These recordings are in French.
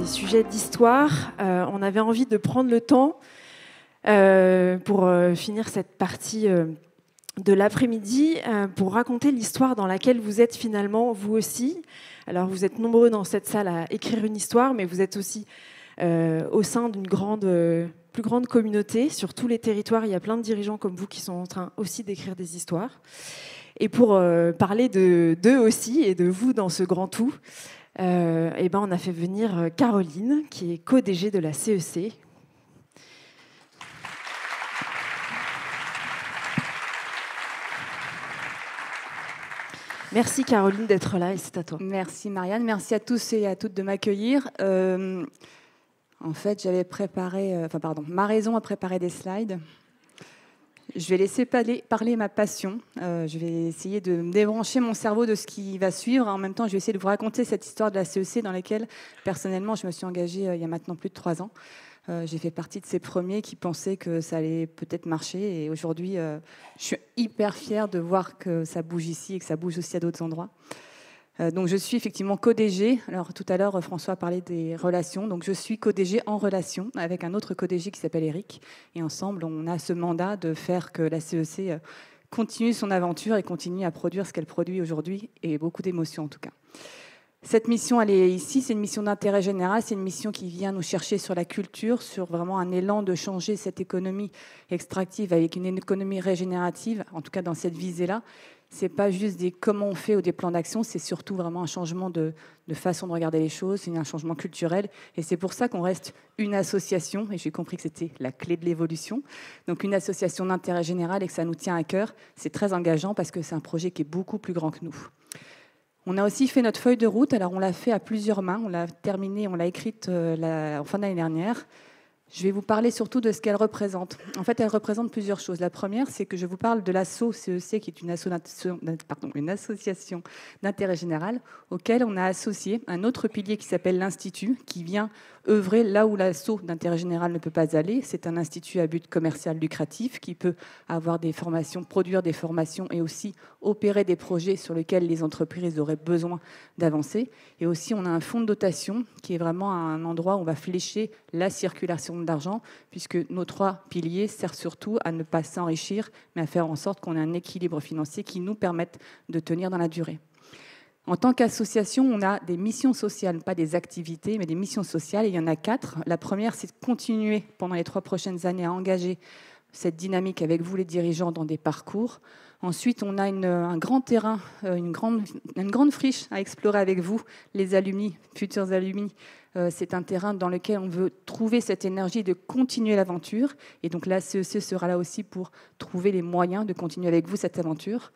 sujets d'histoire, on avait envie de prendre le temps pour finir cette partie de l'après-midi pour raconter l'histoire dans laquelle vous êtes finalement, vous aussi. Alors vous êtes nombreux dans cette salle à écrire une histoire, mais vous êtes aussi au sein d'une plus grande communauté. Sur tous les territoires, il y a plein de dirigeants comme vous qui sont en train aussi d'écrire des histoires. Et pour parler d'eux aussi et de vous dans ce grand tout, on a fait venir Caroline, qui est co-DG de la CEC. Merci Caroline d'être là et c'est à toi. Merci Marianne, merci à tous et à toutes de m'accueillir. En fait, j'avais préparé, ma raison à préparer des slides. Je vais laisser parler ma passion. Je vais essayer de me débrancher mon cerveau de ce qui va suivre. En même temps, je vais essayer de vous raconter cette histoire de la CEC dans laquelle, personnellement, je me suis engagée il y a maintenant plus de 3 ans. J'ai fait partie de ces premiers qui pensaient que ça allait peut-être marcher. Et aujourd'hui, je suis hyper fière de voir que ça bouge ici et que ça bouge aussi à d'autres endroits. Donc je suis effectivement co-DG. Alors tout à l'heure, François parlait des relations. Donc je suis co-DG en relation avec un autre co-DG qui s'appelle Eric. Et ensemble, on a ce mandat de faire que la CEC continue son aventure et continue à produire ce qu'elle produit aujourd'hui, et beaucoup d'émotions en tout cas. Cette mission, elle est ici, c'est une mission d'intérêt général, c'est une mission qui vient nous chercher sur la culture, sur vraiment un élan de changer cette économie extractive avec une économie régénérative, en tout cas dans cette visée-là. C'est pas juste des comment on fait ou des plans d'action, c'est surtout vraiment un changement de façon de regarder les choses, c'est un changement culturel. Et c'est pour ça qu'on reste une association, et j'ai compris que c'était la clé de l'évolution. Donc une association d'intérêt général et que ça nous tient à cœur, c'est très engageant parce que c'est un projet qui est beaucoup plus grand que nous. On a aussi fait notre feuille de route, alors on l'a fait à plusieurs mains, on l'a terminée, on l'a écrite en fin d'année dernière. Je vais vous parler surtout de ce qu'elle représente. En fait, elle représente plusieurs choses. La première, c'est que je vous parle de l'asso CEC, qui est une association d'intérêt général, auquel on a associé un autre pilier qui s'appelle l'Institut, qui vient œuvrer là où l'asso d'intérêt général ne peut pas aller. C'est un institut à but commercial lucratif qui peut avoir des formations, produire des formations et aussi opérer des projets sur lesquels les entreprises auraient besoin d'avancer. Et aussi, on a un fonds de dotation qui est vraiment un endroit où on va flécher la circulation d'argent, puisque nos 3 piliers servent surtout à ne pas s'enrichir, mais à faire en sorte qu'on ait un équilibre financier qui nous permette de tenir dans la durée. En tant qu'association, on a des missions sociales, pas des activités, mais des missions sociales, et il y en a 4. La première, c'est de continuer pendant les 3 prochaines années à engager cette dynamique avec vous, les dirigeants, dans des parcours. Ensuite, on a un grand terrain, une grande friche à explorer avec vous, les alumni, futurs alumni. C'est un terrain dans lequel on veut trouver cette énergie de continuer l'aventure. Et donc la CEC sera là aussi pour trouver les moyens de continuer avec vous cette aventure.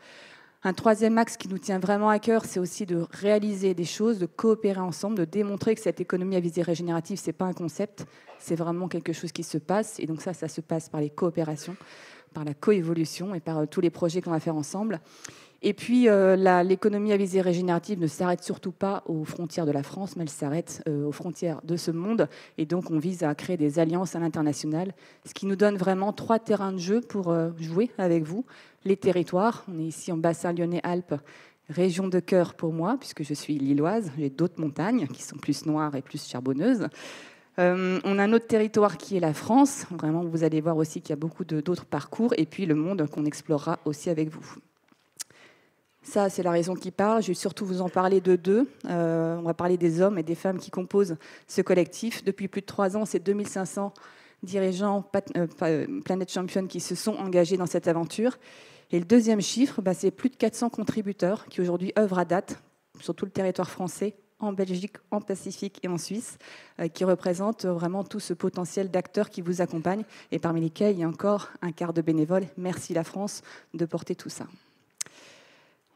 Un 3e axe qui nous tient vraiment à cœur, c'est aussi de réaliser des choses, de coopérer ensemble, de démontrer que cette économie à visée régénérative, ce n'est pas un concept, c'est vraiment quelque chose qui se passe. Et donc ça se passe par les coopérations, par la coévolution et par tous les projets qu'on va faire ensemble. Et puis, l'économie à visée régénérative ne s'arrête surtout pas aux frontières de la France, mais elle s'arrête aux frontières de ce monde. Et donc, on vise à créer des alliances à l'international, ce qui nous donne vraiment 3 terrains de jeu pour jouer avec vous. Les territoires, on est ici en bassin lyonnais-Alpes, région de cœur pour moi, puisque je suis lilloise. J'ai d'autres montagnes qui sont plus noires et plus charbonneuses. On a un autre territoire qui est la France. Vraiment, vous allez voir aussi qu'il y a beaucoup d'autres parcours. Et puis, le monde qu'on explorera aussi avec vous. Ça, c'est la raison qui parle. Je vais surtout vous en parler de 2. On va parler des hommes et des femmes qui composent ce collectif. Depuis plus de 3 ans, c'est 2500 dirigeants Planet Champion qui se sont engagés dans cette aventure. Et le 2e chiffre, c'est plus de 400 contributeurs qui aujourd'hui œuvrent à date sur tout le territoire français, en Belgique, en Pacifique et en Suisse, qui représentent vraiment tout ce potentiel d'acteurs qui vous accompagnent et parmi lesquels il y a encore un quart de bénévoles. Merci la France de porter tout ça.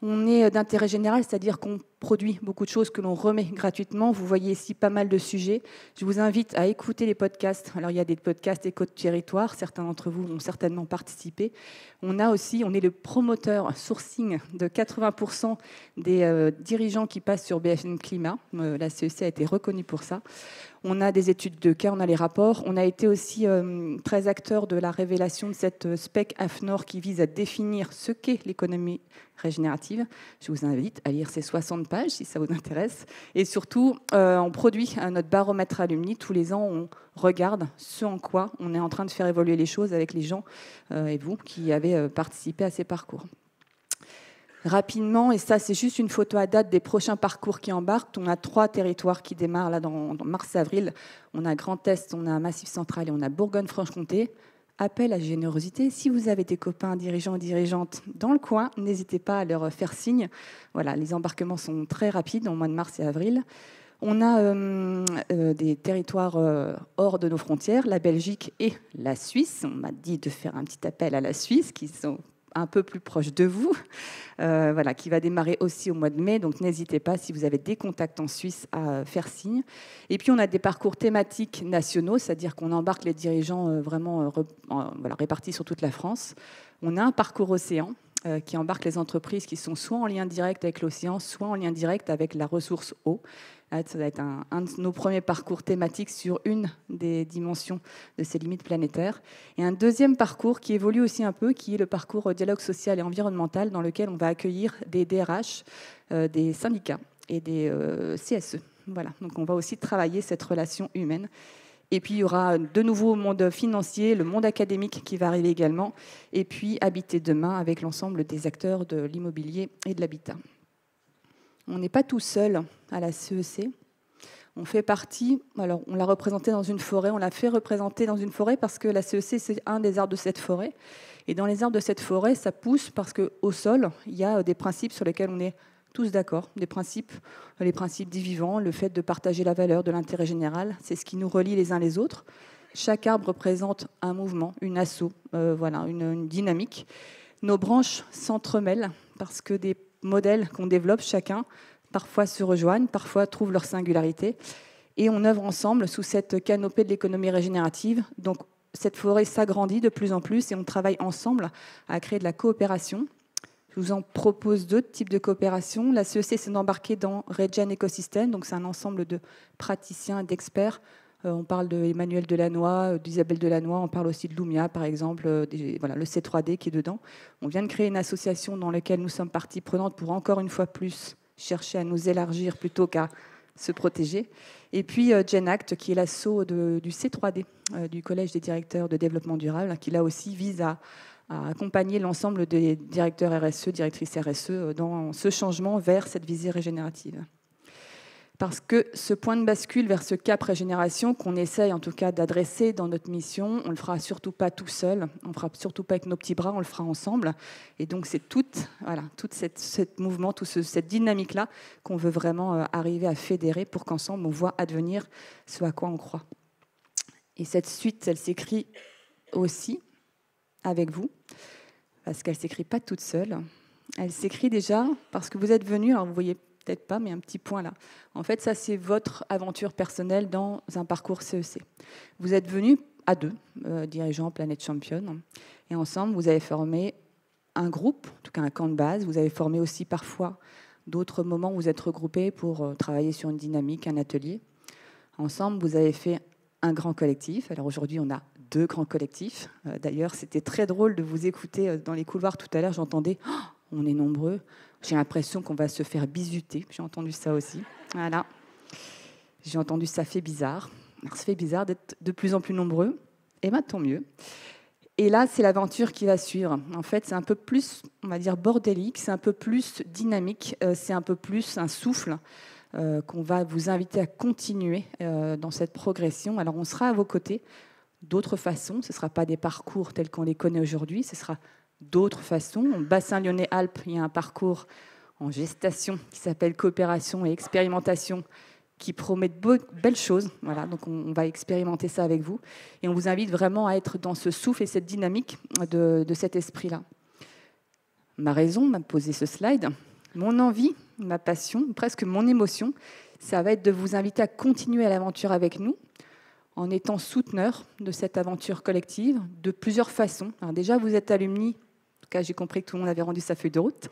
On est d'intérêt général, c'est-à-dire qu'on produit beaucoup de choses que l'on remet gratuitement. Vous voyez ici pas mal de sujets. Je vous invite à écouter les podcasts. Alors, il y a des podcasts Éco de territoire. Certains d'entre vous ont certainement participé. On est le promoteur sourcing de 80% des dirigeants qui passent sur BFM Climat. La CEC a été reconnue pour ça. On a des études de cas, on a les rapports. On a été aussi très acteur de la révélation de cette spec AFNOR qui vise à définir ce qu'est l'économie régénérative. Je vous invite à lire ces 60 pages si ça vous intéresse. Et surtout, on produit notre baromètre alumni. Tous les ans, on regarde ce en quoi on est en train de faire évoluer les choses avec les gens et vous qui avez participé à ces parcours. Rapidement, et ça c'est juste une photo à date des prochains parcours qui embarquent. On a 3 territoires qui démarrent là dans mars-avril. On a Grand Est, on a Massif Central et on a Bourgogne-Franche-Comté. Appel à générosité. Si vous avez des copains dirigeants et dirigeantes dans le coin, n'hésitez pas à leur faire signe. Voilà, les embarquements sont très rapides, au mois de mars et avril. On a des territoires hors de nos frontières, la Belgique et la Suisse. On m'a dit de faire un petit appel à la Suisse, qui sont un peu plus proches de vous, voilà, qui va démarrer aussi au mois de mai. Donc n'hésitez pas, si vous avez des contacts en Suisse, à faire signe. Et puis on a des parcours thématiques nationaux, c'est-à-dire qu'on embarque les dirigeants vraiment voilà, répartis sur toute la France. On a un parcours océan qui embarque les entreprises qui sont soit en lien direct avec l'océan, soit en lien direct avec la ressource eau. Ça va être un de nos premiers parcours thématiques sur une des dimensions de ces limites planétaires. Et un deuxième parcours qui évolue aussi un peu, qui est le parcours dialogue social et environnemental, dans lequel on va accueillir des DRH, des syndicats et des CSE. Voilà. Donc on va aussi travailler cette relation humaine. Et puis il y aura de nouveau le monde financier, le monde académique qui va arriver également, et puis Habiter demain avec l'ensemble des acteurs de l'immobilier et de l'habitat. On n'est pas tout seul à la CEC. On fait partie, alors on l'a représenté dans une forêt, on l'a fait représenter dans une forêt parce que la CEC, c'est un des arbres de cette forêt. Et dans les arbres de cette forêt, ça pousse parce qu'au sol, il y a des principes sur lesquels on est tous d'accord, les principes du vivant, le fait de partager la valeur de l'intérêt général, c'est ce qui nous relie les uns les autres. Chaque arbre représente un mouvement, une asso, voilà, une dynamique. Nos branches s'entremêlent parce que des modèles qu'on développe chacun, parfois se rejoignent, parfois trouvent leur singularité. Et on œuvre ensemble sous cette canopée de l'économie régénérative. Donc cette forêt s'agrandit de plus en plus et on travaille ensemble à créer de la coopération. Je vous en propose 2 types de coopération. La CEC s'est embarquée dans Regen Ecosystem, donc c'est un ensemble de praticiens et d'experts. On parle d'Emmanuel Delannoy, d'Isabelle Delannoy, on parle aussi de Lumia, par exemple, voilà, le C3D qui est dedans. On vient de créer une association dans laquelle nous sommes partie prenante pour encore une fois plus chercher à nous élargir plutôt qu'à se protéger. Et puis GenAct, qui est l'asso du C3D, du Collège des directeurs de développement durable, qui là aussi vise à accompagner l'ensemble des directeurs RSE, directrices RSE, dans ce changement vers cette visée régénérative. Parce que ce point de bascule vers ce cap régénération qu'on essaye en tout cas d'adresser dans notre mission, on ne le fera surtout pas tout seul, on ne le fera surtout pas avec nos petits bras, on le fera ensemble. Et donc c'est tout cette mouvement, cette dynamique-là qu'on veut vraiment arriver à fédérer pour qu'ensemble on voit advenir ce à quoi on croit. Et cette suite, elle s'écrit aussi avec vous, parce qu'elle ne s'écrit pas toute seule. Elle s'écrit déjà parce que vous êtes venus, alors vous voyez peut-être pas, mais un petit point là. En fait, ça, c'est votre aventure personnelle dans un parcours CEC. Vous êtes venus à 2, dirigeants Planète Champion, et ensemble, vous avez formé un groupe, en tout cas un camp de base. Vous avez formé aussi parfois d'autres moments où vous êtes regroupés pour travailler sur une dynamique, un atelier. Ensemble, vous avez fait un grand collectif. Alors aujourd'hui, on a 2 grands collectifs. D'ailleurs, c'était très drôle de vous écouter dans les couloirs tout à l'heure. J'entendais « on est nombreux ». J'ai l'impression qu'on va se faire bisuter. J'ai entendu ça aussi. Voilà. J'ai entendu ça fait bizarre. Alors, ça fait bizarre d'être de plus en plus nombreux. Et bien, tant mieux. Et là, c'est l'aventure qui va suivre. En fait, c'est un peu plus, on va dire, bordélique. C'est un peu plus dynamique. C'est un peu plus un souffle qu'on va vous inviter à continuer dans cette progression. Alors, on sera à vos côtés d'autres façons. Ce ne sera pas des parcours tels qu'on les connaît aujourd'hui. Ce sera d'autres façons. Au bassin Lyonnais-Alpes, il y a un parcours en gestation qui s'appelle Coopération et Expérimentation qui promet de belles choses. Voilà, donc on va expérimenter ça avec vous. Et on vous invite vraiment à être dans ce souffle et cette dynamique de cet esprit-là. Ma raison m'a posé ce slide. Mon envie, ma passion, presque mon émotion, ça va être de vous inviter à continuer à l'aventure avec nous en étant souteneur de cette aventure collective de plusieurs façons. Alors déjà, vous êtes alumni. En tout cas, j'ai compris que tout le monde avait rendu sa feuille de route.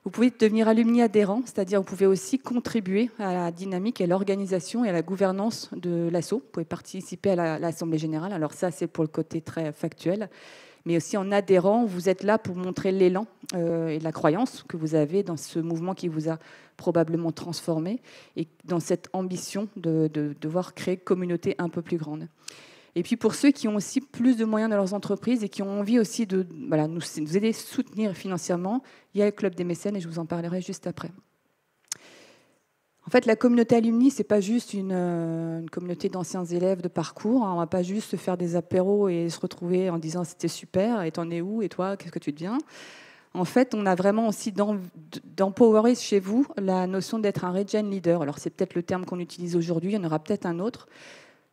Vous pouvez devenir alumni adhérent, c'est-à-dire vous pouvez aussi contribuer à la dynamique et à l'organisation et à la gouvernance de l'asso. Vous pouvez participer à l'Assemblée générale. Alors ça, c'est pour le côté très factuel. Mais aussi en adhérant, vous êtes là pour montrer l'élan et la croyance que vous avez dans ce mouvement qui vous a probablement transformé et dans cette ambition de devoir créer une communauté un peu plus grande. Et puis pour ceux qui ont aussi plus de moyens dans leurs entreprises et qui ont envie aussi de nous aider, soutenir financièrement, il y a le Club des mécènes et je vous en parlerai juste après. En fait, la communauté alumni, ce n'est pas juste une communauté d'anciens élèves de parcours. On ne va pas juste se faire des apéros et se retrouver en disant « c'était super, et t'en es où, et toi, qu'est-ce que tu deviens ?» En fait, on a vraiment aussi d'empowerer chez vous la notion d'être un regen leader. Alors, c'est peut-être le terme qu'on utilise aujourd'hui, il y en aura peut-être un autre.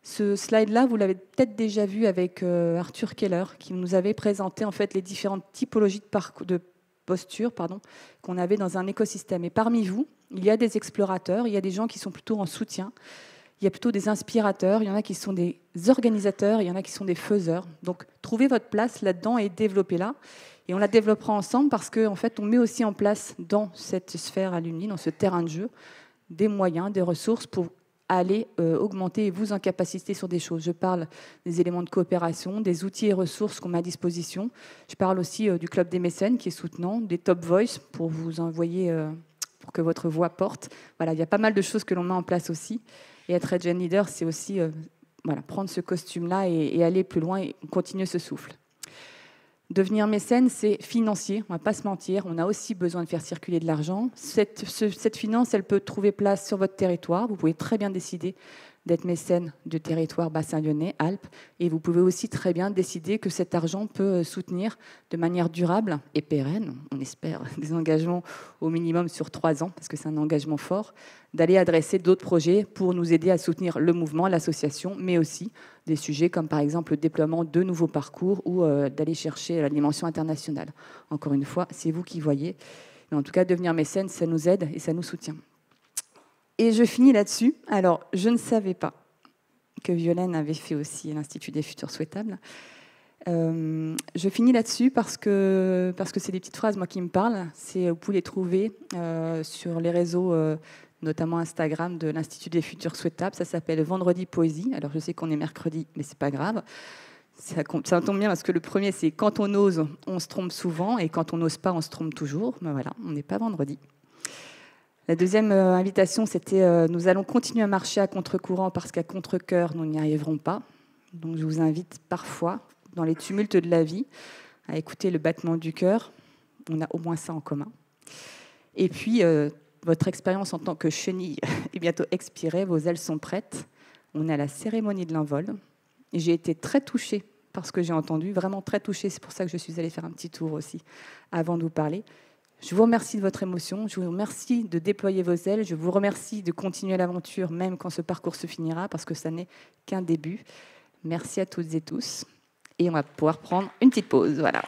Ce slide-là, vous l'avez peut-être déjà vu avec Arthur Keller, qui nous avait présenté en fait les différentes typologies de posture qu'on avait dans un écosystème. Et parmi vous, il y a des explorateurs, il y a des gens qui sont plutôt en soutien, il y a plutôt des inspirateurs, il y en a qui sont des organisateurs, il y en a qui sont des faiseurs. Donc, trouvez votre place là-dedans et développez-la. Et on la développera ensemble parce qu'en fait, on met aussi en place dans cette sphère alumni, dans ce terrain de jeu, des moyens, des ressources pour aller augmenter et vous en capacité sur des choses. Je parle des éléments de coopération, des outils et ressources qu'on met à disposition. Je parle aussi du Club des mécènes qui est soutenant, des Top Voice pour vous envoyer, pour que votre voix porte. Voilà, il y a pas mal de choses que l'on met en place aussi. Et être Regen Leader, c'est aussi prendre ce costume-là et aller plus loin et continuer ce souffle. Devenir mécène, c'est financier, on ne va pas se mentir, on a aussi besoin de faire circuler de l'argent. Cette finance, elle peut trouver place sur votre territoire. Vous pouvez très bien décider d'être mécène de territoire bassin lyonnais, Alpes, et vous pouvez aussi très bien décider que cet argent peut soutenir de manière durable et pérenne, on espère des engagements au minimum sur 3 ans, parce que c'est un engagement fort, d'aller adresser d'autres projets pour nous aider à soutenir le mouvement, l'association, mais aussi des sujets comme par exemple le déploiement de nouveaux parcours ou d'aller chercher la dimension internationale. Encore une fois, c'est vous qui voyez. Mais en tout cas, devenir mécène, ça nous aide et ça nous soutient. Et je finis là-dessus. Alors, je ne savais pas que Violaine avait fait aussi l'Institut des futurs souhaitables. Je finis là-dessus parce que c'est des petites phrases moi, qui me parlent. Vous pouvez les trouver sur les réseaux, notamment Instagram de l'Institut des futurs souhaitables. Ça s'appelle Vendredi Poésie. Alors, je sais qu'on est mercredi, mais c'est pas grave. Ça tombe bien parce que le premier, c'est quand on ose, on se trompe souvent, et quand on n'ose pas, on se trompe toujours. Ben voilà, on n'est pas vendredi. La deuxième invitation, c'était nous allons continuer à marcher à contre-courant parce qu'à contre-cœur, nous n'y arriverons pas. Donc je vous invite parfois, dans les tumultes de la vie, à écouter le battement du cœur. On a au moins ça en commun. Et puis, votre expérience en tant que chenille est bientôt expirée, vos ailes sont prêtes. On est à la cérémonie de l'envol. Et j'ai été très touchée par ce que j'ai entendu, vraiment très touchée. C'est pour ça que je suis allée faire un petit tour aussi avant de vous parler. Je vous remercie de votre émotion, je vous remercie de déployer vos ailes, je vous remercie de continuer l'aventure même quand ce parcours se finira, parce que ça n'est qu'un début. Merci à toutes et tous. Et on va pouvoir prendre une petite pause. Voilà.